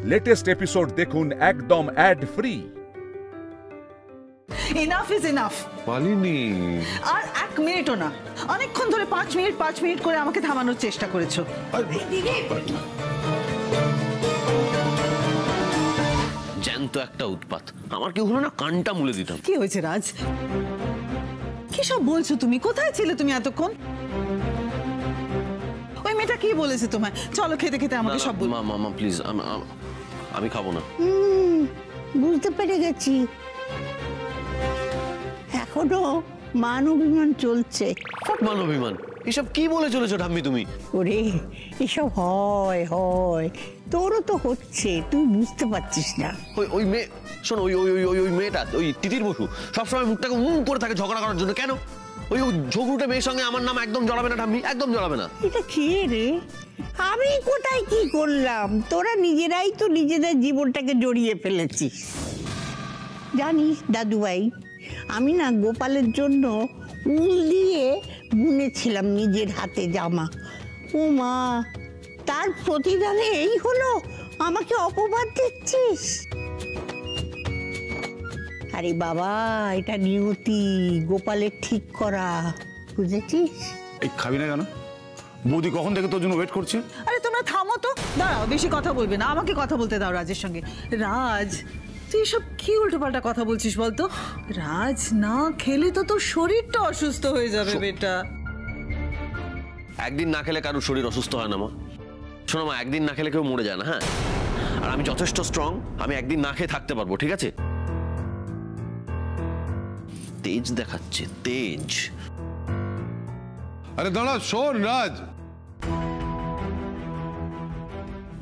Latest episode দেখুন একদম ad free. Enough is enough পালিনি। আর এক মিনিটও না, অনেকক্ষণ ধরে 5 মিনিট করে আমাকে থামানোর চেষ্টা করেছো। জ্যান্ত একটা উৎপাত, আমার কি হলো না কানটা মুলে দিতাম। কি হয়েছে রাজ, কি সব বলছো তুমি? কোথায় ছিলে তুমি এতক্ষণ? ওই মেয়েটা কি বলেছে তোমায়? চলো খেতে খেতে আমাকে সব বল। মা প্লিজ, আমি খাবো না। বুঝতে পেরে গেছি, এখনো মান অভিমান চলছে। মান অভিমান এসব কি বলে চলেছো ঠাম্মি তুমি? ওরে এসব হয় হয়, তোরও তো হচ্ছে, তুই বুঝতে পারছিস না। ওই মেয়ে, শোন, ওই মেয়েটা, ওই তিতির বসু সবসময় মুখটাকে করে থাকে ঝগড়া করার জন্য। কেন? ওই ঝগড়ুটে মেয়ের সঙ্গে আমার নাম একদম জড়াবে না ঠাম্মি, একদম জড়াবে না। এটা কে রে? আমি কোথায় কি করলাম? তোরা নিজেরাই তো নিজেদের জীবনটাকে জড়িয়ে ফেলেছিস। জানিস দাদুভাই, আমি না গোপালের জন্য উল দিয়ে বুনেছিলাম নিজের হাতে জামা। ও মা, তার প্রতিদানে এই হলো, আমাকে অপবাদ দিচ্ছিস? আরে বাবা, এটা নিয়তি, গোপালের ঠিক করা, বুঝেছিস? এই খাবি না কেন? বৌদি কখন থেকে তোর জন্য ওয়েট করছে। আরে তোমরা থামো তো, দাঁড়াও, বেশি কথা বলবে না, আমাকে কথা বলতে দাও রাজের সঙ্গে। রাজ, তুই সব কি উল্টোপাল্টা কথা বলছিস বলতো? রাজ না খেলে তো তোর শরীরটা অসুস্থ হয়ে যাবে বেটা। একদিন না খেলে কারোর শরীর অসুস্থ হয় না মা। শোনো মা, একদিন না খেলে কেউ মরে যায় না। হ্যাঁ, আর আমি যথেষ্ট স্ট্রং, আমি একদিন না খেয়ে থাকতে পারবো, ঠিক আছে? তেজ দেখাচ্ছে, তেজ। আরে দাঁড়া, শোন রাজ,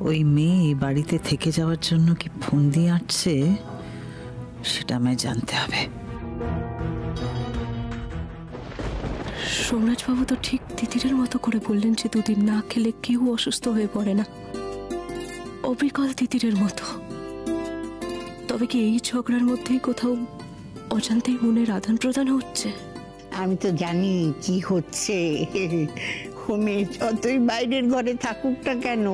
ওই মেয়ে বাড়িতে থেকে যাওয়ার জন্য কি ফোন দিয়ে আসছে সেটা আমায় জানতে হবে। সোমরাজবাবু তো ঠিক তিতিরের মতো করে বললেন যে দুদিন না খেলে কেউ অসুস্থ হয়ে পড়ে না, অবিকল তিতিরের মতো। তবে কি এই ঝগড়ার মধ্যেই কোথাও অজান্তেই মনের আদান প্রদান হচ্ছে? আমি তো জানি কি হচ্ছে। মেয়ে যতই বাইরের ঘরে থাকুক না কেন,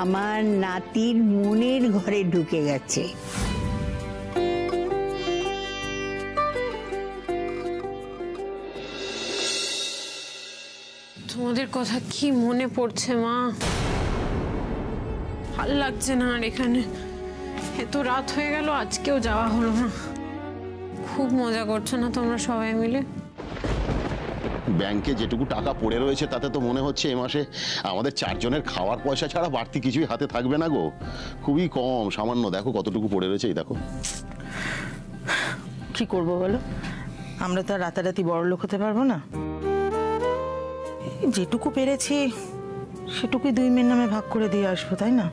আমার নাতির মনের ঘরে ঢুকে গেছে। তোমাদের কথা কি মনে পড়ছে মা, ভাল লাগছে না আর এখানে। এত রাত হয়ে গেল, আজকেও যাওয়া হলো না। খুব মজা করছো না তোমরা সবাই মিলে? ব্যাংকে যেটুকু টাকা পড়ে রয়েছে তাতে তো মনে হচ্ছে এ মাসে আমাদের 4 জনের খাওয়ার পয়সা ছাড়া বাড়তি কিছুই হাতে থাকবে না গো। খুবই কম, সামান্য। দেখো কতটুকু পড়ে রয়েছে, এই দেখো। কি করব বলো, আমরা তো রাতারাতি বড় লোক হতে পারবো না। যেটুকু পেরেছি সেটুকুই 2 মেয়ের নামে ভাগ করে দিয়ে আসবো, তাই না?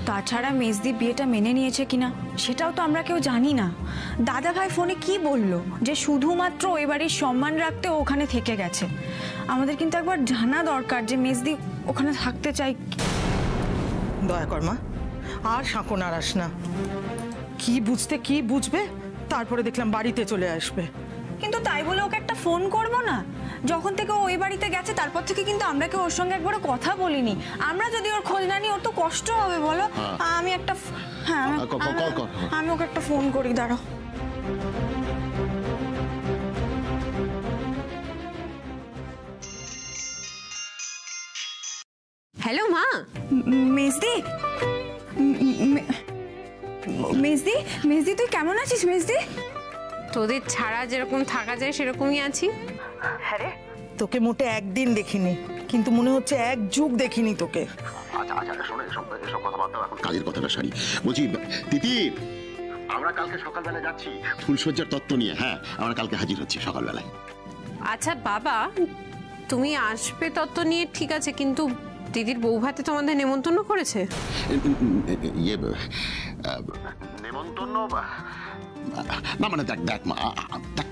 তাছাড়া মেজদি বিয়েটা মেনে নিয়েছে কিনা সেটাও তো আমরা কেউ জানি না। দাদা ভাই ফোনে কি বললো যে শুধুমাত্র ওই বাড়ির সম্মান রাখতে ওখানে থেকে গেছে। আমাদের কিন্তু একবার জানা দরকার যে মেজদি ওখানে থাকতে চাই। দয়া কর মা, আর সাঁকো নাড়াস না। কি বুঝবে, তারপরে দেখলাম বাড়িতে চলে আসবে। কিন্তু তাই বলে ওকে একটা ফোন করবো না? যখন থেকে ওই বাড়িতে গেছে তারপর থেকে কিন্তু আমরা কেউ ওর সঙ্গে একবারও কথা বলিনি। আমরা যদি ওর খোঁজ না নিই ওর তো কষ্ট হবে বলো। আমি একটা আমি ওকে একটা ফোন করি, দাঁড়াও। হ্যালো মা। মেজদি, মেজদি, মেজদি তুই কেমন আছিস? মেজদি, তোদের ছাড়া যেরকম থাকা যায় সেরকমই আছি। হ্যাঁ রে, তোকে মোটে একদিন দেখিনি, কিন্তু মনে হচ্ছে 1 যুগ দেখিনি তোকে। আচ্ছা শোনো, এসব কথা বাদ দাও, এখন কাজের কথাটা সারি। বলছি তিতির, আমরা কালকে সকালবেলা যাচ্ছি ফুলসজ্জার তত্ত্ব নিয়ে। হ্যাঁ, আমরা কালকে হাজির হচ্ছি সকালবেলায়। আচ্ছা বাবা, তুমি আসবে তত্ত্ব নিয়ে, ঠিক আছে, কিন্তু দিদির বউ ভাতে তোমাদের নেমন্তন্ন করেছে? ইয়ে নেমন্তন্ন না, মানে দেখ মা,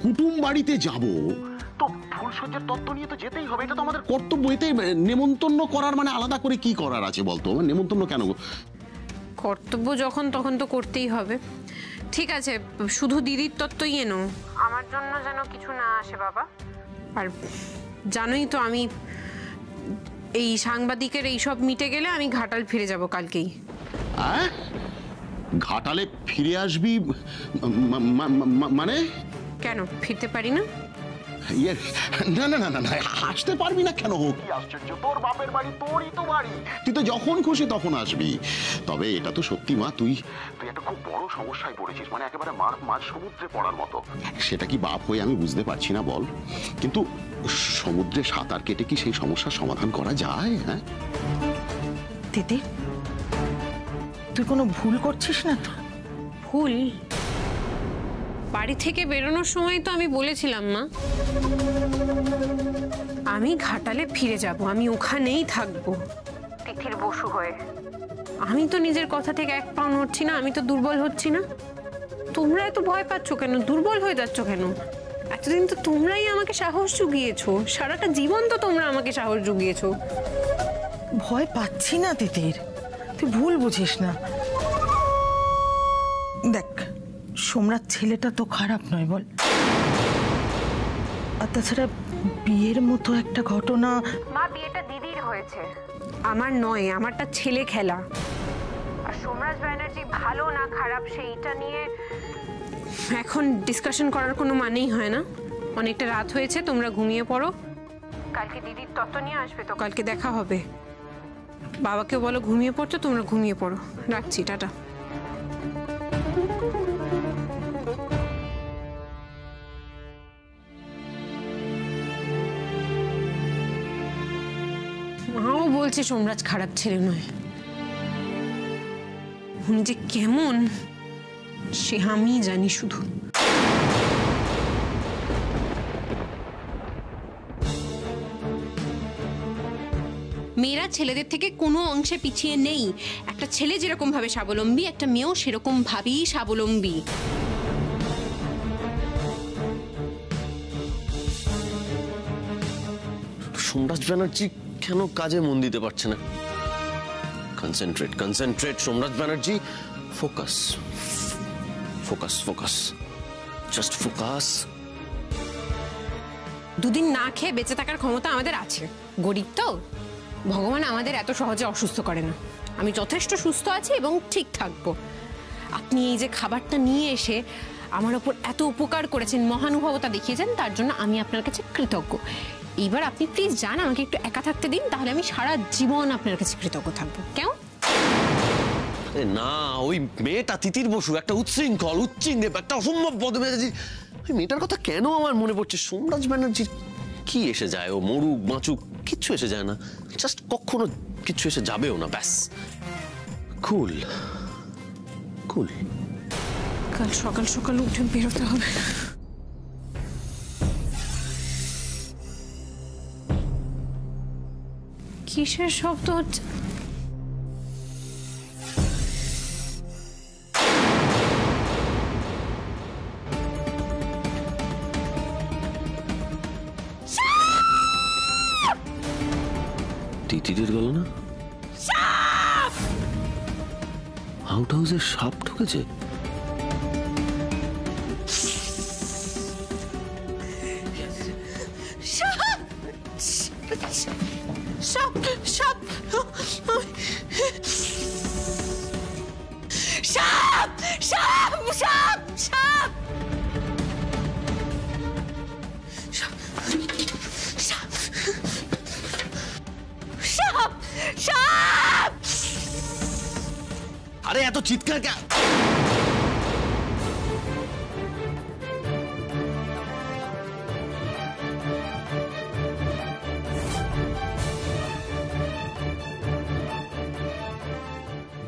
কুটুম বাড়িতে যাব তো ফুলসজ্জার তত্ত্ব নিয়ে তো যেতেই হবে, এটা তো আমাদের কর্তব্য। এতে নেমন্তন্ন করার মানে আলাদা করে কি করার আছে বলতো? নেমন্তন্ন কেন? কর্তব্য যখন তখন তো করতেই হবে। ঠিক আছে, শুধু দিদির তত্ত্বই এনো, আমার জন্য যেন কিছু না আসে বাবা। আর জানোই তো আমি এই সাংবাদিকের এইসব মিটে গেলে আমি ঘাটাল ফিরে যাব কালকেই। ঘাটালে ফিরে আসবি মানে? কেন ফিরতে পারি না? না না না না, আসতে পারবি না কেন? কি আশ্চর্য, তোর বাপের বাড়ি, তোরই তো বাড়ি, তুই তো যখন খুশি তখন আসবি। তবে এটা তো সত্যি মা, তুই একটা খুব বড় সমস্যায় পড়েছিস, মানে একেবারে মাঝ সমুদ্রে পড়ার মতো। সেটা কি বাপ হয়ে আমি বুঝতে পারছি না বল, কিন্তু সমুদ্রে সাঁতার কেটে কি সেই সমস্যার সমাধান করা যায়? হ্যাঁ তিতির, তুই কোনো ভুল করছিস না তো? ভুল? বাড়ি থেকে বেরোনোর সময় তো আমি বলেছিলাম মা, আমি ঘাটালে ফিরে যাব, আমি ওখানেই থাকবো তিথির বসু হয়ে। আমি তো নিজের কথা থেকে এক পাও নড়ছি না, আমি তো দুর্বল হচ্ছি না। তোমরা এত ভয় পাচ্ছ কেন, দুর্বল হয়ে যাচ্ছ কেন? এতদিন তো তোমরাই আমাকে সাহস জুগিয়েছো, সারাটা জীবন তো তোমরা আমাকে সাহস জুগিয়েছো। ভয় পাচ্ছি না তিতির, তুই ভুল বুঝিস না। দেখ, সোমরাজ ছেলেটা তো খারাপ নয় বল, আর তাছাড়া বিয়ের মতো একটা ঘটনা। মা, বিয়েটা দিদির হয়েছে, আমার নয়, আমারটা ছেলে খেলা। আর সোমরাজ ব্যানার্জি ভালো না খারাপ সেইটা নিয়ে এখন ডিসকাশন করার কোনো মানেই হয় না। অনেকটা রাত হয়েছে, তোমরা ঘুমিয়ে পড়ো, কালকে দিদির তত্ত্ব নিয়ে আসবে তো, কালকে দেখা হবে। বাবাকে বলো ঘুমিয়ে পড়ছো, তোমরা ঘুমিয়ে পড়ো। রাখছি, টাটা। মাও বলছে সোমরাজ খারাপ ছেলে নয়, উনি যে কেমন সে আমি জানি শুধু। মেয়েরা ছেলেদের থেকে কোনো অংশে পিছিয়ে নেই। একটা ছেলে যেরকম ভাবে স্বাবলম্বী, একটা মেয়েও সেরকম ভাবেই স্বাবলম্বী। সোমরাজ ব্যানার্জি কেন কাজে মন দিতে পারছে না? Concentrate concentrate Somraj Banerjee, focus focus focus, just focus. দুদিন না খেয়ে বেঁচে থাকার ক্ষমতা আমাদের আছে, গরিব তো, ভগবান আমাদের এত সহজে অসুস্থ করে না। আমি যথেষ্ট সুস্থ আছি এবং ঠিক থাকবো। আপনি এই যে খাবারটা নিয়ে এসে আমার ওপর এত উপকার করেছেন, মহানুভবতা দেখিয়েছেন, তার জন্য আমি আপনার কাছে কৃতজ্ঞ। এবার আপনি প্লিজ যান, আমাকে একটু একা থাকতে দিন, তাহলে আমি সারা জীবন আপনার কাছে কৃতজ্ঞ থাকবো। কেমন? না, ওই মেয়েটা তিতির বসু একটা উচ্ছৃঙ্খল, উচ্চিঙ্গে, একটা অসম্ভব বদমেজাজি। ওই মেয়েটার কথা কেন আমার মনে পড়ছে? সোমরাজ ব্যানার্জির কি এসে যায়? ও মরুক বাঁচুক কিচ্ছু এসে যায় না, জাস্ট কখনো কিচ্ছু এসে যাবেও না, ব্যাস। কুল কুল। কাল সকাল সকাল উঠে বেরোতে হবে। কিসের শব্দ হচ্ছে? তিতিরের গলা না? আউট হাউসে সাপ ঢুকেছে। সাপ সাপ সাপ সাপ সাপ সাপ সাপ সাপ সাপ। আরে এত চিৎকার কে?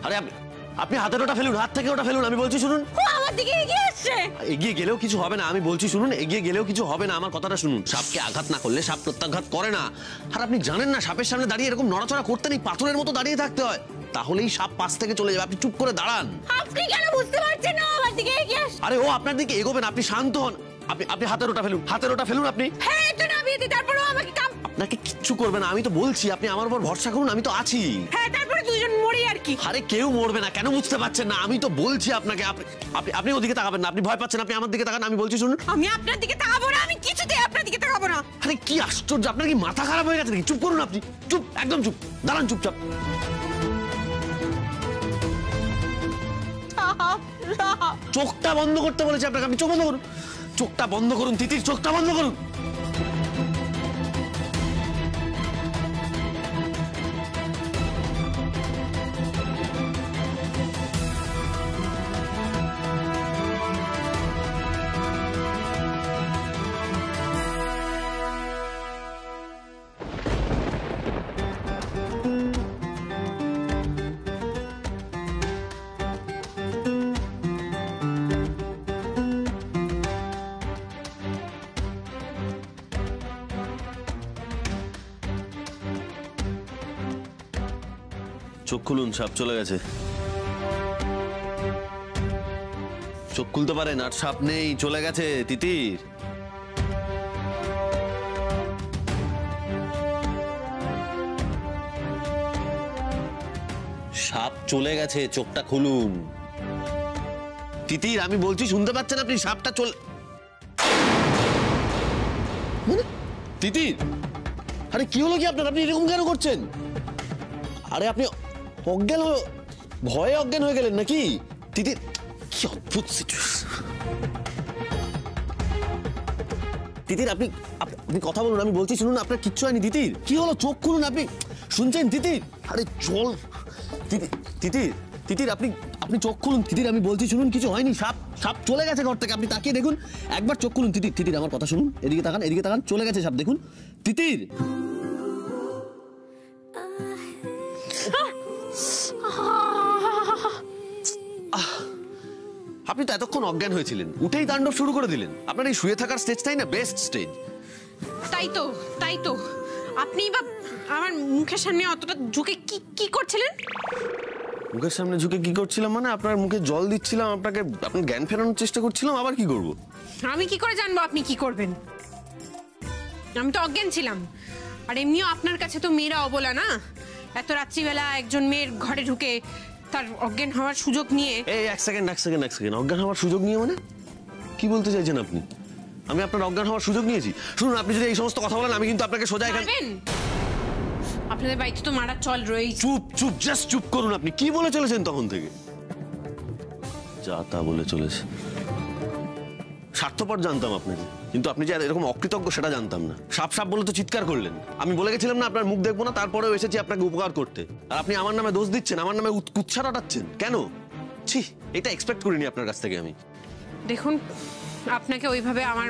আরে আপনি হাতের ওটা ফেলুন, হাত থেকে ওটা ফেলুন, আমি বলছি শুনুন। ও আমার দিকে এগিয়ে আসছে। এগিয়ে গেলেও কিছু হবে না, আমি বলছি শুনুন, এগিয়ে গেলেও কিছু হবে না, আমার কথাটা শুনুন। সাপকে আঘাত না করলে সাপ প্রত্যাঘাত করে না। আর আপনি জানেন না সাপের সামনে দাঁড়িয়ে এরকম নড়াচড়া করতে নেই, পাথরের মতো দাঁড়িয়ে থাকতে হয়, তাহলেই সাপ পাশ থেকে চলে যাবে। আপনি চুপ করে দাঁড়ান। আপনি কেন বুঝতে পারছেন না আমার দিকে এগিয়ে আসছে? আরে ও আপনার দিকে এগোবেন, আপনি শান্ত হন। আপনি হাতের ওটা ফেলুন, হাতের ওটা ফেলুন। আপনি হ্যাঁ একটু নামিয়ে দিই, তারপরেও আমাকে কাম। আপনাকে কিচ্ছু করবে না, আমি তো বলছি, আপনি আমার উপর ভরসা করুন, আমি তো আছি। হ্যাঁ তারপরে দুজন মরি আর কি। আরে কেউ মরবে না, কেন বুঝতে পারছেন না? আমি তো বলছি আপনাকে, আপনি ওদিকে তাকাবেন না, আপনি ভয় পাচ্ছেন, আপনি আমার দিকে তাকান, আমি বলছি শুনুন। আমি আপনার দিকে তাকাবো না, আমি কিছুতে আপনার আপনার দিকে তাকাবো না। আরে কি আশ্চর্য, আপনার কি মাথা খারাপ হয়ে গেছে নাকি? চুপ করুন আপনি, চুপ, একদম চুপ, দাঁড়ান চুপচাপ। চোখটা বন্ধ করতে বলেছি আপনাকে, আপনি চোখ বন্ধ করুন, চোখটা বন্ধ করুন তিতির, চোখটা বন্ধ করুন। চোখ খুলুন, সাপ চলে গেছে। চোখ খুলতে পারেন, আর সাপ নেই, চলে গেছে তিতির। সাপ চলে গেছে, চোখটা খুলুন। তিতির আমি বলছি, শুনতে পাচ্ছেন আপনি? সাপটা চলে তিতির, আরে কি হলো কি আপনার? আপনি এরকম কেন করছেন? আরে আপনি অজ্ঞান ভয়ে অজ্ঞান হয়ে গেলেন নাকি? তিতির, কি অদ্ভুত সিচুয়েশন। তিতির আপনি আপনি কথা বলুন, আমি বলছি শুনুন। আপনার কিচ্ছু হয়নি তিতির, কি হলো? চোখ খুলুন, আপনি শুনছেন তিতির? আরে চল তিতির, তিতির, তিতির আপনি আপনি চোখ খুলুন তিতির, আমি বলছি শুনুন, কিছু হয়নি। সাপ সাপ চলে গেছে ঘর থেকে, আপনি তাকিয়ে দেখুন, একবার চোখ খুলুন তিতির। তিতির আমার কথা শুনুন, এদিকে তাকান, এদিকে তাকান, চলে গেছে সাপ, দেখুন তিতির। আপনি তো এতক্ষণ অজ্ঞান হয়েছিলেন, উঠেই তাণ্ডব শুরু করে দিলেন। আপনার এই শুয়ে থাকার স্টেজটাই না বেস্ট স্টেজ। তাই তো আপনি বা আমার মুখের সামনে অতটা ঝুঁকে কি করছিলেন? মুখের সামনে ঝুঁকে কি করছিলাম মানে? আপনার মুখে জল দিচ্ছিলাম, আপনাকে আপনার জ্ঞান ফেরানোর চেষ্টা করছিলাম। আবার কি করব? আমি কি করে জানবো আপনি কি করবেন? আমি তো অজ্ঞান ছিলাম। আর এমনিও আপনার কাছে তো মেয়েরা অবলা না। এত রাত্রিবেলা একজন মেয়ের ঘরে ঢুকে তার অজ্ঞান হওয়ার সুযোগ নিয়ে। এই এক সেকেন্ড, অজ্ঞান হওয়ার সুযোগ নিয়ে মানে কি বলতে চাইছেন আপনি? আমি আপনার অজ্ঞান হওয়ার সুযোগ নিয়েছি? শুনুন, আপনি যদি এই সমস্ত কথা বলেন, আমি কিন্তু আপনাকে সোজা এখানে। আপনাদের বাড়িতে তো মারার চল রয়েছে। চুপ চুপ, জাস্ট চুপ করুন। আপনি কি বলে চলেছেন তখন থেকে? যা তা বলে চলেছে। স্বার্থপর জানতাম আপনাকে, কিন্তু আপনি যে এরকম অকৃতজ্ঞ সেটা জানতাম না। সাপ সাপ বলে তো চিৎকার করলেন। আমি বলে গেছিলাম না আপনার মুখ দেখবো না, তারপরেও এসেছি আপনাকে উপকার করতে। আর আপনি আমার নামে দোষ দিচ্ছেন, আমার নামে কুৎসা রটাচ্ছেন কেন? ছি, এটা এক্সপেক্ট করিনি আপনার কাছ থেকে আমি। দেখুন, আপনাকে ওইভাবে আমার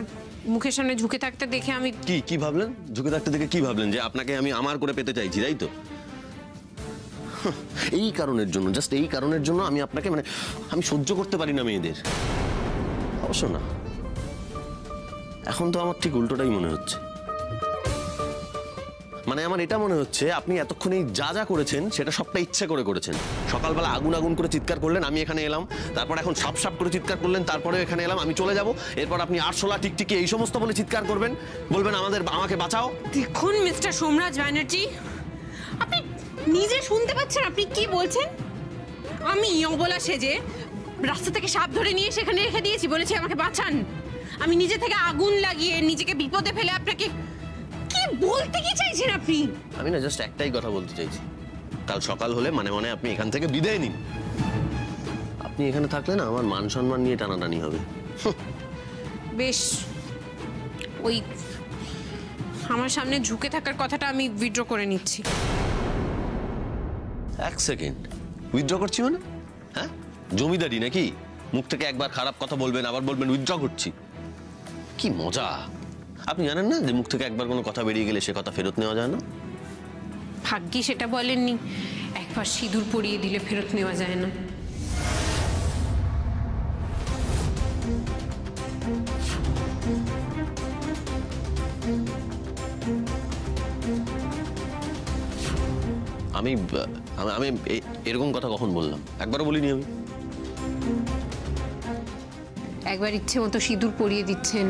মুখের সামনে ঝুঁকে থাকতে দেখে আমি কি ভাবলেন? ঝুঁকে থাকতে দেখে কি ভাবলেন? যে আপনাকে আমি আমার করে পেতে চাইছি, তাই তো? এই কারণের জন্য, জাস্ট এই কারণের জন্য আমি আপনাকে আমি সহ্য করতে পারি না মেয়েদের। অবশ্য না, এখন তো আমার ঠিক উল্টোটাই মনে হচ্ছে। আমার এটা মনে হচ্ছে আপনি এতক্ষণ এই যা করেছেন সেটা সবটা ইচ্ছে করে করেছেন। সকালবেলা আগুন আগুন করে চিৎকার করলেন, আমি এখানে এলাম। তারপর এখন সাপ সাপ করে চিৎকার করলেন, তারপরে এখানে এলাম, আমি চলে যাব। এরপর আপনি আরশোলা টিকটিকি এই সমস্ত বলে চিৎকার করবেন, বলবেন আমাকে বাঁচাও। দেখুন মিস্টার সোমরাজ ব্যানার্জি, আপনি নিজে শুনতে পাচ্ছেন আপনি কি বলছেন? আমি অবলা সেজে রাস্তা থেকে সাপ ধরে নিয়ে সেখানে রেখে দিয়েছি, বলেছি আমাকে বাঁচান। আমি নিজে থেকে আগুন লাগিয়ে নিজেকে বিপদে ফেলে আপনাকে কি বলতে কি চাইছেন আপনি? আমি না জাস্ট একটাই কথা বলতে চাইছি, কাল সকাল হলে মানে আপনি এখান থেকে বিদায় নিন। আপনি এখানে থাকলে না আমার মান সম্মান নিয়ে টানাটানি হবে। বেশ, ওই আমার সামনে ঝুঁকে থাকার কথাটা আমি উইথড্র করে নিচ্ছি। এক সেকেন্ড, উইথড্র করছি মানে? হ্যাঁ, জমিদারি নাকি? মুখ থেকে একবার খারাপ কথা বলবেন, আবার বলবেন উইথড্র করছি। কি মজা! আপনি জানেন না যে মুখ থেকে একবার কোনো কথা বেরিয়ে গেলে সে কথা ফেরত নেওয়া যায় না? ভাগ্যি সেটা বলেননি, একবার সিঁদুর পরিয়ে দিলে ফেরত নেওয়া যায় না। আমি আমি এরকম কথা কখন বললাম? একবারও বলিনি আমি। একবার ইচ্ছে মতো সিঁদুর পরিয়ে দিচ্ছেন,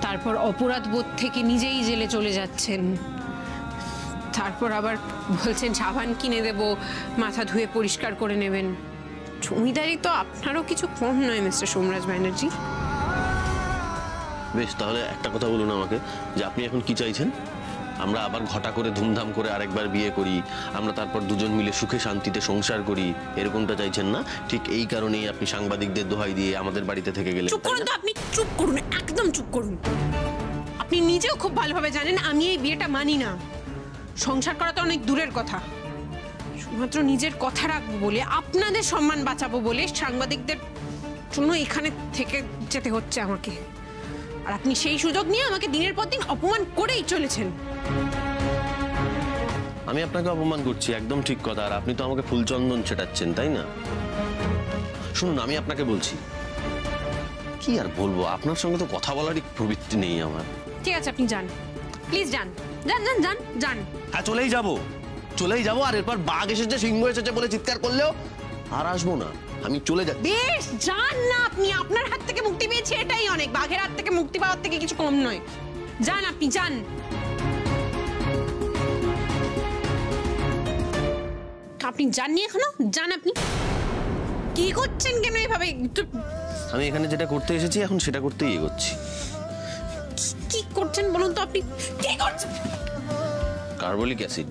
তারপর অপরাধ বোধ থেকে নিজেই জেলে চলে যাচ্ছেন, তারপর আবার বলছেন সাবান কিনে দেব, মাথা ধুয়ে পরিষ্কার করে নেবেন। জমিদারি তো আপনারও কিছু কম নয় মিস্টার সোমরাজ ব্যানার্জি। বেশ, তাহলে একটা কথা বলুন আমাকে, যে আপনি এখন কি চাইছেন? আমরা আবার ঘটা করে ধুমধাম করে আরেকবার বিয়ে করি, আমরা তারপর দুজন মিলে সুখে শান্তিতে সংসার করি, এরকমটা চাইছেন না? ঠিক এই কারণেই আপনি সাংবাদিকদের দোহাই দিয়ে আমাদের বাড়িতে থেকে গেলেন। চুপ করুন তো আপনি, চুপ করুন, একদম চুপ করুন। আপনি নিজেও খুব ভালোভাবে জানেন আমি এই বিয়েটা মানি না। সংসার করা তো অনেক দূরের কথা, শুধুমাত্র নিজের কথা রাখবো বলে, আপনাদের সম্মান বাঁচাবো বলে সাংবাদিকদের জন্য এখানে থেকে যেতে হচ্ছে আমাকে। আর আপনি সেই সুযোগ নিয়ে আমাকে দিনের পর দিন অপমান করেই চলেছেন। আমি আপনাকে অপমান করছি, একদম ঠিক কথা। আর আপনি তো আমাকে ফুলচন্দন ছেটাচ্ছেন, তাই না? শুনুন, আমি আপনাকে বলছি, কি আর বলবো, আপনার সঙ্গে তো কথা বলারই প্রবৃত্তি নেই আমার। ঠিক আছে, আপনি যান, প্লিজ যান, যান যান যান যান। হ্যাঁ, চলেই যাবো। আর এরপর বাঘ এসেছে, সিংহ এসেছে বলে চিৎকার করলেও আর আসবো না, আমি চলে যাচ্ছি। বেশ, যান না আপনি, আপনার হাত থেকে মুক্তি পেয়েছি এটাই অনেক। বাঘের হাত থেকে মুক্তি পাওয়ার থেকে কিছু কম নয়। যান আপনি, যান। আপনি যাননি এখনো? যান আপনি। কি করছেন কেন এভাবে? আমি এখানে যেটা করতে এসেছি এখন সেটা করতেই এগোচ্ছি। কি করছেন বলুন তো আপনি? কি করছেন? কার্বলিক অ্যাসিড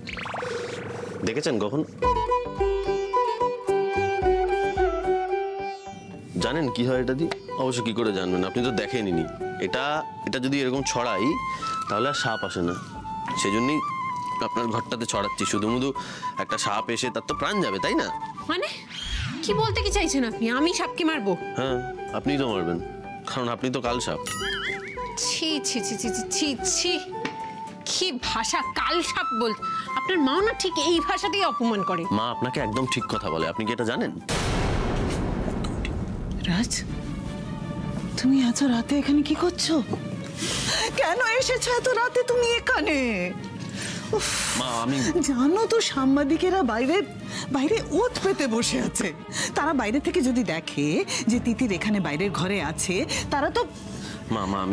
দেখেছেন কখন? জানেন কি হয় এটা দিয়ে? অবশ্য কি করে জানবেন, আপনি তো দেখেননি। এটা যদি এরকম ছড়াই তাহলে আর সাপ আসে না, সেজন্যই আপনার ঘরটাতে ছড়াচ্ছি। শুধুমুধু একটা সাপ এসে তার তো প্রাণ যাবে, তাই না? মানে কি বলতে কি চাইছেন আপনি? আমি সাপকে মারবো? হ্যাঁ, আপনিই তো মারবেন, কারণ আপনি তো কাল সাপ। ছি ছি ছি ছি ছি ছি, কি ভাষা! কাল সাপ বল? আপনার মাও না ঠিক এই ভাষাতেই অপমান করে। মা আপনাকে একদম ঠিক কথা বলে, আপনি কি এটা জানেন? রাজ, তুমি এত রাতে এখানে কি করছো? কেন এসেছো এত রাতে তুমি এখানে? মা, আমি জানো তো সাংবাদিকেরা বাইরে বাইরে ওত পেতে বসে আছে। তারা বাইরে থেকে যদি দেখে যে তিতির এখানে বাইরের ঘরে আছে, তারা তো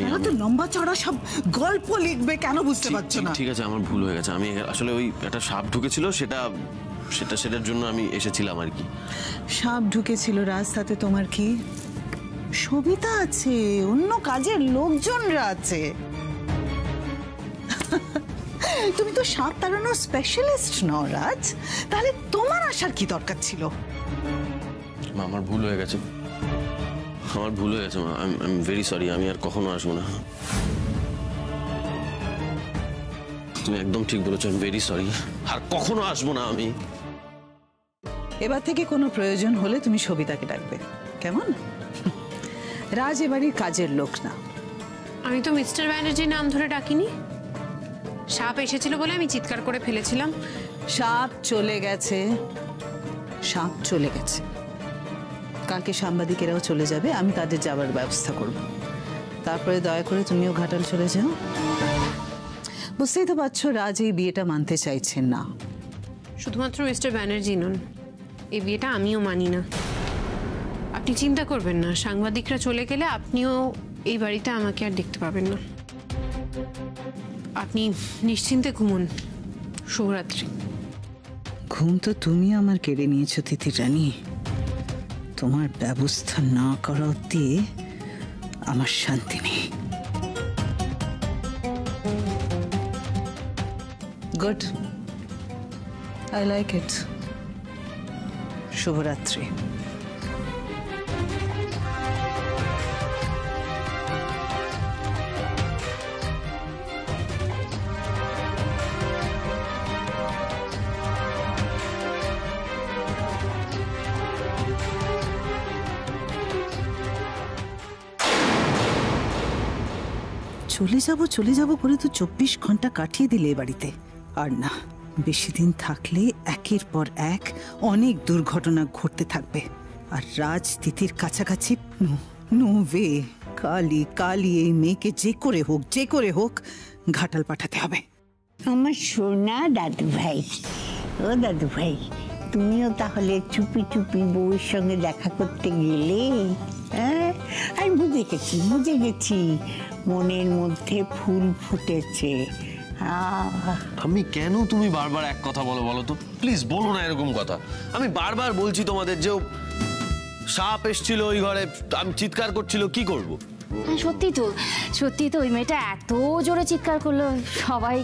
তারা তো লম্বা চড়া সব গল্প লিখবে। কেন বুঝতে পারছো না? ঠিক আছে, আমার ভুল হয়ে গেছে। আমি আসলে ওই একটা সাপ ঢুকেছিল, সেটার জন্য আমি এসেছিলাম আর কি। সাপ ঢুকেছিল রাস্তাতে, তোমার কি? সবিতা আছে, অন্য কাজের লোকজনরা আছে। তুমি তো সাপ তাড়ানোর স্পেশালিস্ট নও রাজ, তাহলে তোমার আসার কি দরকার ছিল? আমার ভুল হয়ে গেছে, মা। I am very sorry. আমি আর কখনো আসবো না। তুমি একদম ঠিক বলেছো, আই এম ভেরি সরি। আর কখনো আসবো না আমি। এবার থেকে কোনো প্রয়োজন হলে তুমি সবিতাকে ডাকবে, কেমন? রাজ এবাড়ির কাজের লোক না। আমি তো মিস্টার ব্যানার্জির নাম ধরে ডাকিনি। সাপ এসেছিল বলে আমি চিৎকার করে ফেলেছিলাম। সাপ চলে গেছে, সাপ চলে গেছে। কালকে সাংবাদিকেরাও চলে যাবে, আমি তাদের যাবার ব্যবস্থা করব। তারপরে দয়া করে তুমিও ঘাটাল চলে যাও। বুঝতেই তো পারছো রাজ এই বিয়েটা মানতে চাইছেন না। শুধুমাত্র মিস্টার ব্যানার্জি নন, এই বিয়েটা আমিও মানি না। আপনি চিন্তা করবেন না, সাংবাদিকরা চলে গেলে আপনিও এই বাড়িতে আমাকে আর দেখতে পাবেন না। আপনি নিশ্চিন্তে ঘুমুন। শুভরাত্রি। ঘুম তো তুমি আমার কেড়ে নিয়েছো তিথি রানী। তোমার ব্যবস্থা না করা অব্দি আমার শান্তি নেই। Good, I like it. শুভরাত্রি। চলে যাব করে তো 24 ঘন্টা কাটিয়ে দিলে এ বাড়িতে। আর না, বেশি দিন থাকলে একের পর এক অনেক দুর্ঘটনা ঘটতে থাকবে। আর রাজ তিতির কাছাকাছি নো ওয়ে। কালি এই মেয়েকে যে করে হোক ঘাটাল পাঠাতে হবে। আমার সোনা দাদু ভাই, ও দাদু ভাই, তুমিও তাহলে চুপি চুপি বউয়ের সঙ্গে দেখা করতে গেলে? হ্যাঁ, আমি বুঝে গেছি মনের মধ্যে ফুল ফুটেছে। আমি কেন তুমি বারবার এক কথা বলো তো? প্লিজ বলো না এরকম কথা। আমি বারবার বলছি তোমাদের যে সাপ এসেছিল ওই ঘরে, আমি চিৎকার করছিল, কি করব? হ্যাঁ সত্যি তো ওই মেয়েটা এত জোরে চিৎকার করলো, সবাই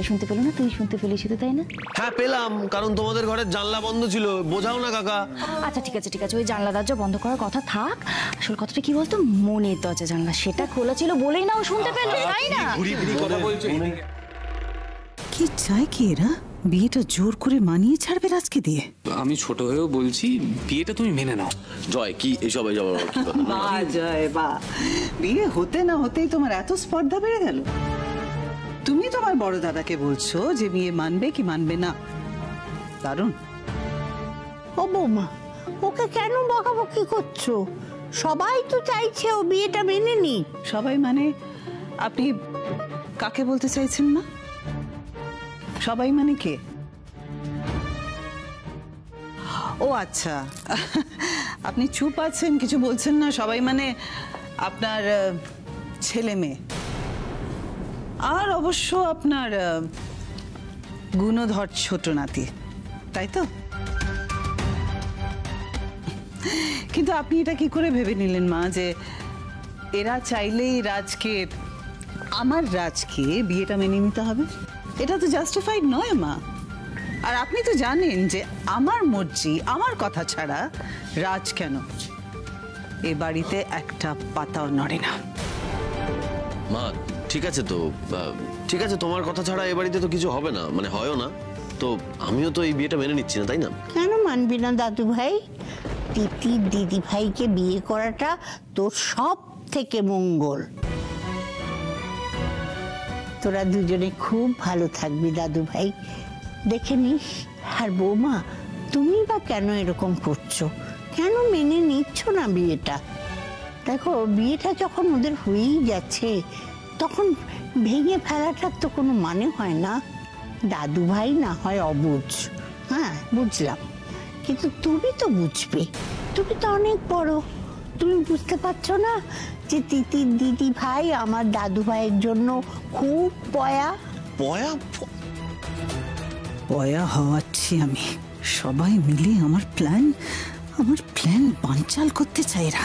শুনতে পেলো না? তুই শুনতে পেলি শুধু, তাই না? হ্যাঁ পেলাম, কারণ তোমাদের ঘরের জানলা বন্ধ ছিল। বোঝাও না কাকা। আচ্ছা ঠিক আছে, ওই জানলা দরজা বন্ধ করার কথা থাক। আসল কথাটা কি বলতো, মনের দরজা জানলা সেটা খোলা ছিল বলেই না ও শুনতে পেলো, তাই না? কি চায় কি এরা? বিয়েটা জোর করে মানিয়ে ছাড়বে রাজকে দিয়ে? আমি ছোট হয়েও বলছি বিয়েটা তুমি মেনে নাও। জয় কি এইসব কি কথা? বাহ জয় বাহ, বিয়ে হতে না হতেই তোমার এত স্পর্ধা বেড়ে গেল। তুমি তোমার বড় দাদাকে বলছো যে বিয়ে মানবে কি মানবে না। দারুণ। ও বৌমা, ওকে কেন বকাবকি করছো? সবাই তো চাইছে ও বিয়েটা মেনে নি। সবাই মানে আপনি কাকে বলতে চাইছেন না? সবাই মানে কে? ও আচ্ছা, আপনি চুপ আছেন, কিছু বলছেন না। সবাই মানে আপনার ছেলে মেয়ে, আর অবশ্য আপনার গুণধর ছোট নাতি, তাই তো? কিন্তু আপনি এটা কি করে ভেবে নিলেন মা যে এরা চাইলেই আমার রাজকে বিয়েটা মেনে নিতে হবে? এটা তো জাস্টিফাইড নয় মা। আর আপনি তো জানেন যে আমার মর্জি, আমার কথা ছাড়া রাজ কেন এ বাড়িতে একটা পাতাও নড়ে না। মা ঠিক আছে তো, ঠিক আছে, তোমার কথা ছাড়া এ বাড়িতে তো কিছু হবে না, মানে হয়ও না। তো আমিও তো এই বিয়েটা মেনে নিচ্ছি না, তাই না? কেন মানবি না দাদু ভাই? তিতির দিদি ভাইকে বিয়ে করাটা তোর সব থেকে মঙ্গল। তোরা দুজনে খুব ভালো থাকবি দাদু ভাই, দেখে নিস। আর বৌমা, তুমি বা কেন এরকম করছো? কেন মেনে নিচ্ছ না বিয়েটা? দেখো, বিয়েটা যখন ওদের হয়েই যাচ্ছে তখন ভেঙে ফেলাটার তো কোনো মানে হয় না। দাদু ভাই না হয় অবুঝ, হ্যাঁ বুঝলাম, কিন্তু তুমি তো বুঝবে, তুমি তো অনেক বড়। তুমি বুঝতে পারছো না যে তিতির দিদি ভাই আমার দাদু ভাইয়ের জন্য খুব পয়া হওয়াচ্ছি আমি। সবাই মিলে আমার প্ল্যান বানচাল করতে চাই এরা।